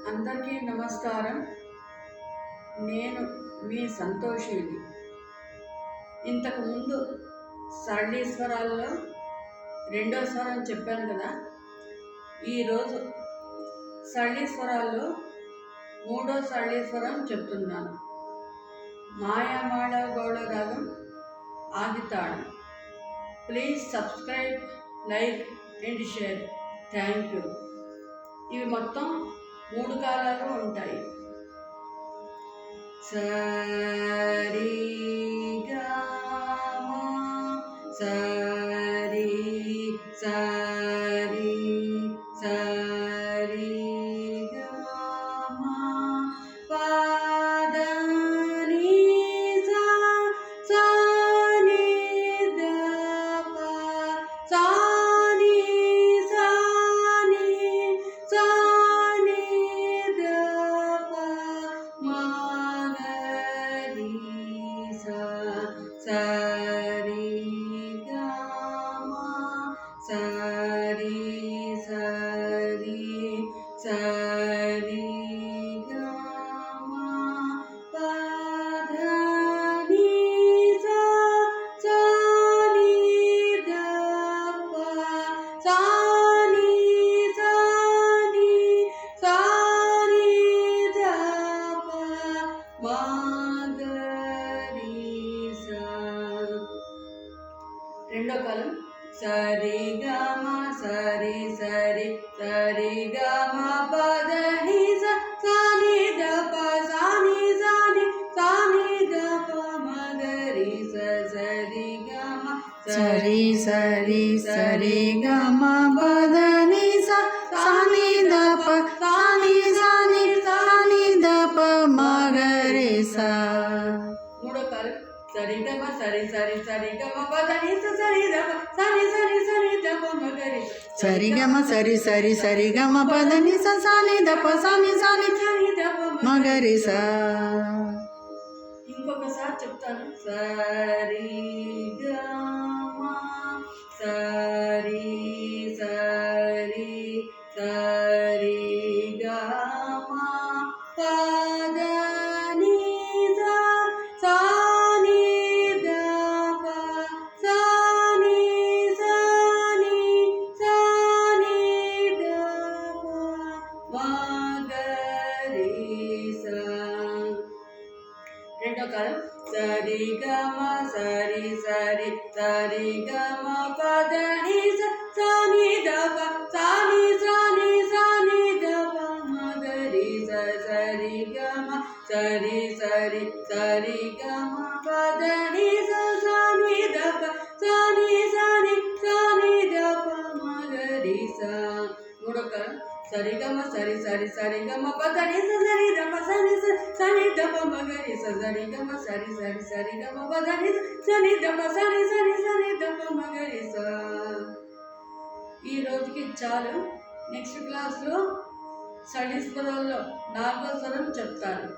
అందరికీ నమస్కారం. నేను మీ సంతోషిని. ఇంతకుముందు సరళీ స్వరాల్లో రెండో స్వరం చెప్పాను కదా. ఈరోజు సరళీ స్వరాల్లో మూడో సరళీ స్వరం చెప్తున్నాను. మాయామాళ గౌడ రాగం ఆది తాళం. Please subscribe, like and share. Thank you. ఇవి మొత్తం 3 కాలాలు ఉంటాయి. సరి గమ సరి సరి సరి గమ పద ని సా సా ని ద ప సా ని సా ని సా ని ద ప మా గ రి సా సరి గమ సరి సరి సరి గమ పద ని సా సా ని ద ప సా ని సా ని సా ని ద ప మా గ రి సా. రెండో కాలం సరి గమ సరి సరి సరి గమ పద ని సా సా ని ద ప సా ని సా ని సా ని ద ప మ గ రి సా సరి గమ సరి సరి సరి గమ పద ని సా సా ని ద ప సా ని సా ని సా ని ద ప మ గ రి సా. మూడో కాలం సరి గమ సరి సరి సరి గమ పద ని సా సరి ద ప సా ని సరి సరి ద ప మ గ రి సరి గమ సరి సరి సరి గమ పద ని సా సా ని ద ప సా ని సా ని సరి ద ప మ గ రి సా. ఇంకొకసారి చెప్తాను. సరి గమ సరి సరి సరి గమ పద ని సా సా ని ద ప సా ని సా ని సా ని ద ప మ గ రి సా. రెండో కాలం సరి గమ సరి సరి సరి గమ పద ని సా సా ని ద ప సా ని సా ని సా ని ద ప మ గ రి సా సరి గమ సరి సరి సరి గమ పద ని సా సా ని ద ప సా ని సా ని సా ని ద ప మ గ రి సా. మూడో కాలం సరి గమ సరి సరి సరి గమ పద ని సా సరి ద ప సా ని సా ని ద ప మ గ రి సా సరి గమ సరి సరి సరి గమ పద ని సా ని ద ప సా ని సా ని సా ని ద ప మ గ రి సా. ఈ రోజుకి చాలు. నెక్స్ట్ క్లాస్లో సరళీ స్వరాల్లో 4వ స్వరం చెప్తాను.